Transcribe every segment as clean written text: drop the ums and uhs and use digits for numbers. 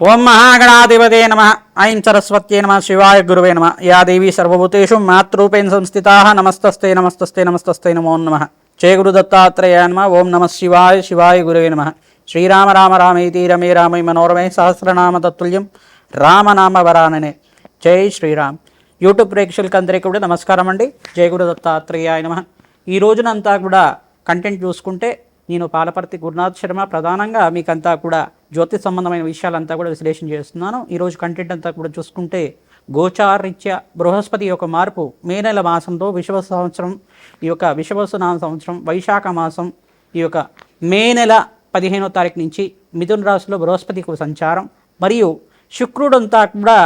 ఓం మహాగణాధిపతే నమ ఐం సరస్వత్యై నమ శివాయ గురువే నమ యా దేవీ సర్వభూతేషు మాతృపేణ సంస్థితా నమస్తస్తే నమస్తస్తే నమస్తస్తే నమో నమ జయ గురు దత్తాత్రేయ నమ ఓం నమ శివాయ శివాయ గురువే నమ శ్రీరామ రామ రామేతి రమే రామై మనోరమే సహస్రనామ తత్తుల్యం రామనామ వరాననే జై శ్రీరామ్. యూట్యూబ్ ప్రేక్షకులకి అందరికీ కూడా నమస్కారం అండి. జయ గురు దత్తాత్రేయాయ నమ. ఈ రోజునంతా కూడా కంటెంట్ చూసుకుంటే నేను పాలపర్తి గురునాథ్ శర్మ ప్రధానంగా మీకంతా కూడా జ్యోతిష్ సంబంధమైన విషయాలంతా కూడా విశ్లేషణ చేస్తున్నాను. ఈరోజు కంటెంట్ అంతా కూడా చూసుకుంటే గోచారీత్యా బృహస్పతి యొక్క మార్పు మే నెల మాసంలో విశ్వ సంవత్సరం ఈ యొక్క విశ్వవసునామ సంవత్సరం వైశాఖ మాసం ఈ యొక్క మే నెల 15వ తారీఖు నుంచి మిథున రాశిలో బృహస్పతికి సంచారం మరియు శుక్రుడంతా కూడా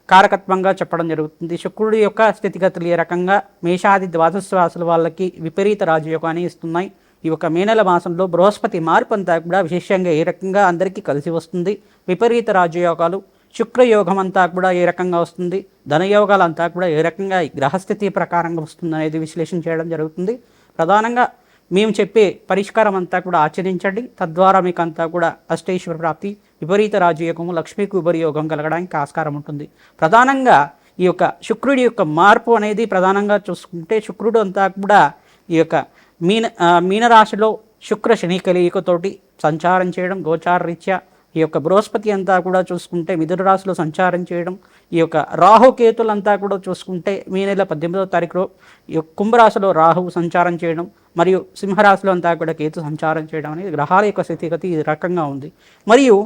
కారకత్వంగా చెప్పడం జరుగుతుంది. శుక్రుడి యొక్క స్థితిగతులు ఏ రకంగా మేషాది ద్వాదశ రాశుల వాళ్ళకి విపరీత రాజయోగాన్ని ఇస్తున్నాయి. ఈ యొక్క మే నెల మాసంలో బృహస్పతి మార్పు అంతా కూడా విశేషంగా ఏ రకంగా అందరికీ కలిసి వస్తుంది, విపరీత రాజయోగాలు శుక్రయోగం అంతా కూడా ఏ రకంగా వస్తుంది, ధనయోగాలు అంతా కూడా ఏ రకంగా గ్రహస్థితి ప్రకారంగా వస్తుంది అనేది విశ్లేషణ చేయడం జరుగుతుంది. ప్రధానంగా మేము చెప్పే పరిష్కారం అంతా కూడా ఆచరించండి. తద్వారా మీకు అంతా కూడా అష్టైశ్వర ప్రాప్తి, విపరీత రాజయోగము, లక్ష్మీకి ఉపరియోగం కలగడానికి ఆస్కారం ఉంటుంది. ప్రధానంగా ఈ యొక్క శుక్రుడి యొక్క మార్పు అనేది ప్రధానంగా చూసుకుంటే శుక్రుడు అంతా కూడా ఈ యొక్క మీనరాశిలో శుక్ర శని కలియుకతోటి సంచారం చేయడం, గోచార రీత్యా ఈ యొక్క బృహస్పతి అంతా కూడా చూసుకుంటే మిథున రాశిలో సంచారం చేయడం, ఈ యొక్క రాహుకేతులంతా కూడా చూసుకుంటే మే నెల 18వ తారీఖులో ఈ యొక్క కుంభరాశిలో రాహువు సంచారం చేయడం మరియు సింహరాశిలో అంతా కూడా కేతు సంచారం చేయడం అనేది గ్రహాల యొక్క స్థితిగతి ఈ రకంగా ఉంది. మరియు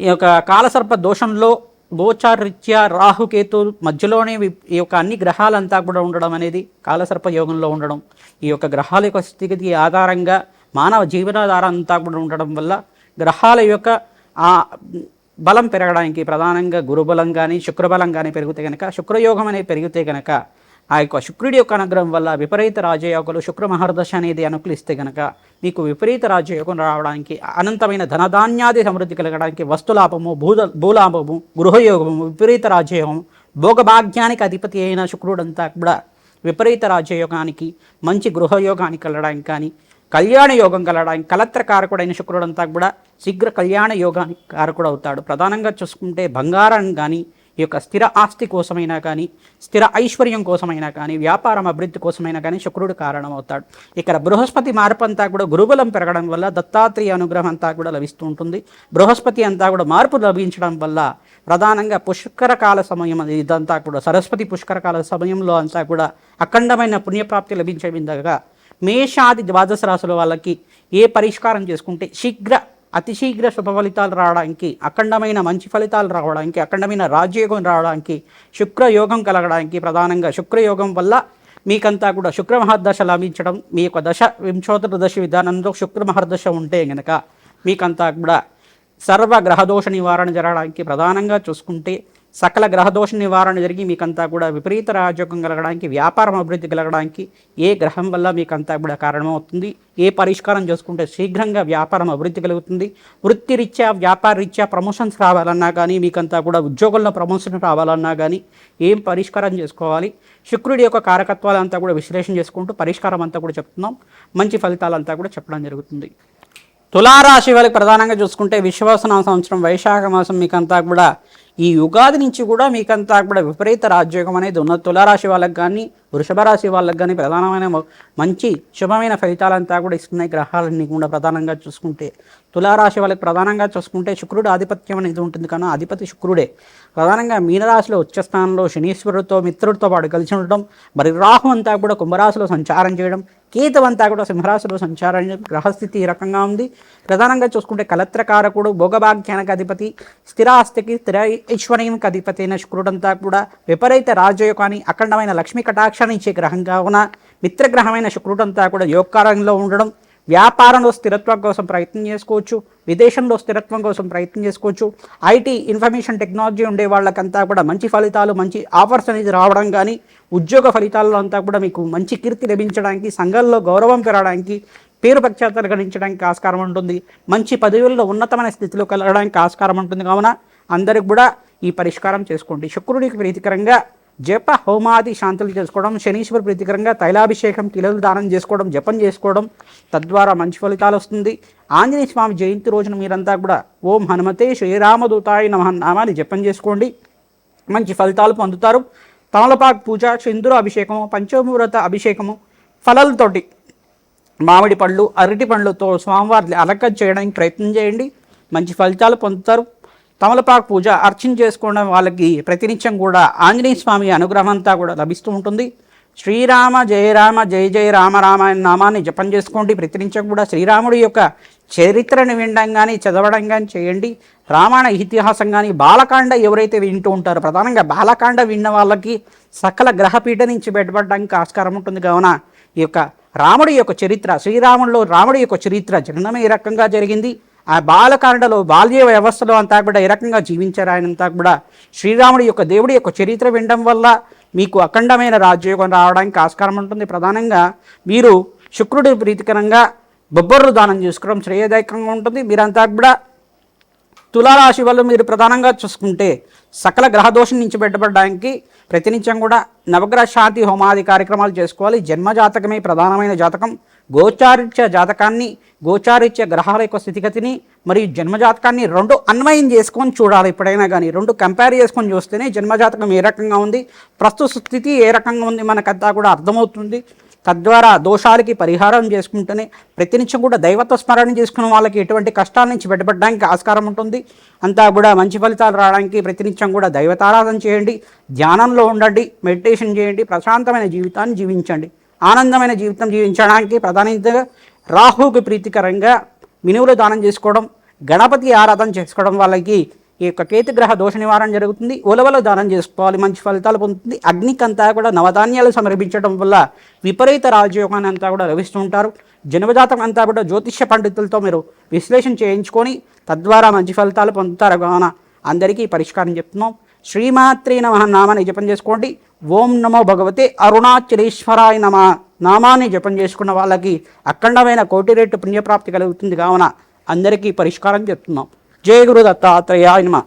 ఈ యొక్క కాలసర్ప దోషంలో గోచారీత్యా రాహుకేతు మధ్యలోనే ఈ యొక్క అన్ని గ్రహాలంతా కూడా ఉండడం అనేది కాలసర్ప యోగంలో ఉండడం, ఈ యొక్క గ్రహాల యొక్క స్థితిగతి ఆధారంగా మానవ జీవనాధారం అంతా కూడా ఉండడం వల్ల గ్రహాల యొక్క ఆ బలం పెరగడానికి ప్రధానంగా గురుబలం కానీ శుక్రబలం కానీ పెరిగితే కనుక శుక్రయోగం అనేది పెరిగితే కనుక ఆ యొక్క శుక్రుడి యొక్క అనుగ్రహం వల్ల విపరీత రాజయోగాలు శుక్ర మహర్దశ అనేది అనుకూలిస్తే కనుక మీకు విపరీత రాజయోగం రావడానికి, అనంతమైన ధనధాన్యాది సమృద్ధి కలగడానికి, వస్తులాభము, భూలాభము, గృహయోగము, విపరీత రాజయోగము, భోగభాగ్యానికి అధిపతి అయిన శుక్రుడంతా కూడా విపరీత రాజయోగానికి, మంచి గృహయోగానికి కలగడానికి కానీ, కళ్యాణ యోగం కలగడానికి కలత్ర కారకుడైన శుక్రుడంతా కూడా శీఘ్ర కళ్యాణ యోగానికి కారకుడు అవుతాడు. ప్రధానంగా చూసుకుంటే బంగారం కానీ, ఈ యొక్క స్థిర ఆస్తి కోసమైనా కానీ, స్థిర ఐశ్వర్యం కోసమైనా కానీ, వ్యాపారం అభివృద్ధి కోసమైనా కానీ శుక్రుడు కారణమవుతాడు. ఇక్కడ బృహస్పతి మార్పు అంతా కూడా గురుబలం పెరగడం వల్ల దత్తాత్రేయ అనుగ్రహం అంతా కూడా లభిస్తూ ఉంటుంది. బృహస్పతి అంతా కూడా మార్పు లభించడం వల్ల ప్రధానంగా పుష్కరకాల సమయం ఇదంతా కూడా సరస్వతి పుష్కరకాల సమయంలో అంతా కూడా అఖండమైన పుణ్యప్రాప్తి లభించే విధంగా మేషాది ద్వాదశ రాశుల వాళ్ళకి ఏ పరిష్కారం చేసుకుంటే అతి శీఘ్ర శుభ ఫలితాలు రావడానికి, అఖండమైన మంచి ఫలితాలు రావడానికి, అఖండమైన రాజయోగం రావడానికి, శుక్రయోగం కలగడానికి, ప్రధానంగా శుక్రయోగం వల్ల మీకంతా కూడా శుక్ర మహర్దశ లభించడం, మీ యొక్క దశ వింశోత్తర దశ విధానంలో శుక్ర మహర్దశ ఉంటే కనుక మీకంతా కూడా సర్వ గ్రహదోష నివారణ జరగడానికి, ప్రధానంగా చూసుకుంటే సకల గ్రహదోష నివారణ జరిగి మీకంతా కూడా విపరీత రాజయోగం కలగడానికి, వ్యాపారం అభివృద్ధి కలగడానికి ఏ గ్రహం వల్ల మీకంతా కూడా కారణమవుతుంది, ఏ పరిష్కారం చేసుకుంటే శీఘ్రంగా వ్యాపారం అభివృద్ధి కలుగుతుంది, వృత్తిరీత్యా వ్యాపార రీత్యా ప్రమోషన్స్ రావాలన్నా కానీ, మీకంతా కూడా ఉద్యోగంలో ప్రమోషన్ రావాలన్నా కానీ ఏం పరిష్కారం చేసుకోవాలి, శుక్రుడి యొక్క కారకత్వాలంతా కూడా విశ్లేషణ చేసుకుంటూ పరిష్కారం అంతా కూడా చెప్తున్నాం. మంచి ఫలితాలంతా కూడా చెప్పడం జరుగుతుంది. తులారాశి వాళ్ళకి ప్రధానంగా చూసుకుంటే విశ్వవసునామ సంవత్సరం వైశాఖ మాసం మీకంతా కూడా ఈ యుగాది నుంచి కూడా మీకంతా కూడా విపరీత రాజయోగం అనేది ఉన్న తులారాశి వాళ్ళకి కానీ వృషభ రాశి వాళ్ళకి కానీ ప్రధానమైన మంచి శుభమైన ఫలితాలంతా కూడా ఇస్తున్నాయి గ్రహాలన్నీ కూడా. ప్రధానంగా చూసుకుంటే తులారాశి వాళ్ళకి ప్రధానంగా చూసుకుంటే శుక్రుడు ఆధిపత్యం అనేది ఉంటుంది కానీ అధిపతి శుక్రుడే. ప్రధానంగా మీనరాశిలో ఉచ్చస్థానంలో శనీశ్వరుడితో మిత్రుడితో పాటు కలిసి ఉండడం, మరి రాహు అంతా కూడా కుంభరాశిలో సంచారం చేయడం, కేతు అంతా కూడా సింహరాశిలో సంచారం, గ్రహస్థితి ఈ రకంగా ఉంది. ప్రధానంగా చూసుకుంటే కలత్రకారకుడు, భోగభాగ్యానికి అధిపతి, స్థిరాస్తికి స్థిర ఐశ్వర్యానికి అధిపతి అయిన శుక్రుడంతా కూడా విపరీత రాజయోగాన్ని, అఖండమైన లక్ష్మీ కటాక్షాన్ని ఇచ్చే గ్రహంగా ఉన్న మిత్రగ్రహమైన శుక్రుడంతా కూడా యోగకారంలో ఉండడం, వ్యాపారంలో స్థిరత్వం కోసం ప్రయత్నం చేసుకోవచ్చు, విదేశంలో స్థిరత్వం కోసం ప్రయత్నం చేసుకోవచ్చు, ఐటీ ఇన్ఫర్మేషన్ టెక్నాలజీ ఉండే వాళ్ళకంతా కూడా మంచి ఫలితాలు, మంచి ఆఫర్స్ అనేది రావడం కానీ, ఉద్యోగ ఫలితాల్లో అంతా కూడా మీకు మంచి కీర్తి లభించడానికి, సంఘంలో గౌరవం పెరగడానికి, పేరు ప్రఖ్యాతలు గణించడానికి ఆస్కారం ఉంటుంది, మంచి పదవుల్లో ఉన్నతమైన స్థితిలో కలగడానికి ఆస్కారం ఉంటుంది. కావున అందరికి కూడా ఈ పరిష్కారం చేసుకోండి. శుక్రుడికి ప్రీతికరంగా జప హోమాది శాంతులు చేసుకోవడం, శనీశ్వర ప్రీతికరంగా తైలాభిషేకం తిలలు దానం చేసుకోవడం, జపం చేసుకోవడం, తద్వారా మంచి ఫలితాలు వస్తుంది. ఆంజనేయ స్వామి జయంతి రోజున మీరంతా కూడా ఓం హనుమతే శ్రీరామదూతాయ నమః నామాన్ని జపం చేసుకోండి, మంచి ఫలితాలు పొందుతారు. తమలపాకు పూజ, సింధూర అభిషేకము, పంచముహూర్త అభిషేకము, ఫలాలతోటి మామిడి పళ్ళు, అరటి పండ్లతో స్వామివారిని అలంకరణ చేయడానికి ప్రయత్నం చేయండి, మంచి ఫలితాలు పొందుతారు. తమలపాకు పూజ అర్చన చేసుకోవడం వాళ్ళకి ప్రతినిత్యం కూడా ఆంజనేయ స్వామి అనుగ్రహం అంతా కూడా లభిస్తూ ఉంటుంది. శ్రీరామ జయ రామ జయ జయ రామ రామ అనే నామాన్ని జపం చేసుకోండి. ప్రతినిత్యం కూడా శ్రీరాముడి యొక్క చరిత్రను వినడం కానీ చదవడం కానీ చేయండి. రామాయణ ఇతిహాసం కానీ బాలకాండ ఎవరైతే వింటూ ఉంటారో, ప్రధానంగా బాలకాండ విన్న వాళ్ళకి సకల గ్రహపీఠ నుంచి బయటపడడానికి ఆస్కారం ఉంటుంది. కావున ఈ యొక్క రాముడి యొక్క చరిత్ర, శ్రీరాముడిలో రాముడి యొక్క చరిత్ర జననం ఏ రకంగా జరిగింది, ఆ బాలకాండలో బాల్య వ్యవస్థలో అంతా కూడా ఏ రకంగా జీవించారు ఆయనంతా కూడా, శ్రీరాముడి యొక్క దేవుడి యొక్క చరిత్ర వినడం వల్ల మీకు అఖండమైన రాజయోగం రావడానికి ఆస్కారం ఉంటుంది. ప్రధానంగా మీరు శుక్రుడి ప్రీతికరంగా బొబ్బర్లు దానం చేసుకోవడం శ్రేయదాయకంగా ఉంటుంది. మీరంతా కూడా తులారాశి వల్ల మీరు ప్రధానంగా చూసుకుంటే సకల గ్రహదోషం నుంచి బయటపడడానికి ప్రతినిత్యం కూడా నవగ్రహ శాంతి హోమాది కార్యక్రమాలు చేసుకోవాలి. జన్మజాతకమే ప్రధానమైన జాతకం. గోచారిత్య జాతకాన్ని, గోచారిత్య గ్రహాల యొక్క స్థితిగతిని మరియు జన్మజాతకాన్ని రెండు అన్వయం చేసుకొని చూడాలి. ఎప్పుడైనా కానీ రెండు కంపేర్ చేసుకొని చూస్తేనే జన్మజాతకం ఏ రకంగా ఉంది, ప్రస్తుత స్థితి ఏ రకంగా ఉంది మనకంతా కూడా అర్థమవుతుంది. తద్వారా దోషాలకి పరిహారం చేసుకుంటేనే ప్రతినిత్యం కూడా దైవత్వ స్మరణ చేసుకున్న వాళ్ళకి ఎటువంటి కష్టాల నుంచి బయటపడడానికి ఆస్కారం ఉంటుంది. అంతా కూడా మంచి ఫలితాలు రావడానికి ప్రతినిత్యం కూడా దైవతారాధన చేయండి, ధ్యానంలో ఉండండి, మెడిటేషన్ చేయండి, ప్రశాంతమైన జీవితాన్ని జీవించండి. ఆనందమైన జీవితం జీవించడానికి ప్రధానంగా రాహుకి ప్రీతికరంగా మినువులు దానం చేసుకోవడం, గణపతి ఆరాధన చేసుకోవడం వాళ్ళకి ఈ యొక్క కేతుగ్రహ దోష నివారణ జరుగుతుంది. ఉలవలు దానం చేసుకోవాలి, మంచి ఫలితాలు పొందుతుంది. అగ్నికంతా కూడా నవధాన్యాలు సమర్పించడం వల్ల విపరీత రాజయోగాన్ని అంతా కూడా లభిస్తుంటారు. జన్మజాతం అంతా కూడా జ్యోతిష్య పండితులతో మీరు విశ్లేషణ చేయించుకొని తద్వారా మంచి ఫలితాలు పొందుతారు. కావున అందరికీ పరిష్కారం చెప్తున్నాం. శ్రీమాత్రే నమః నామాన్ని జపం చేసుకోండి. ఓం నమో భగవతే అరుణాచలేశ్వరాయ నమ నామాన్ని జపం చేసుకున్న వాళ్ళకి అఖండమైన కోటి రెట్టు పుణ్యప్రాప్తి కలుగుతుంది. కావున అందరికీ పరిష్కారం చెప్తున్నాం. జయ గురు దత్తాత్రేయాయ నమః.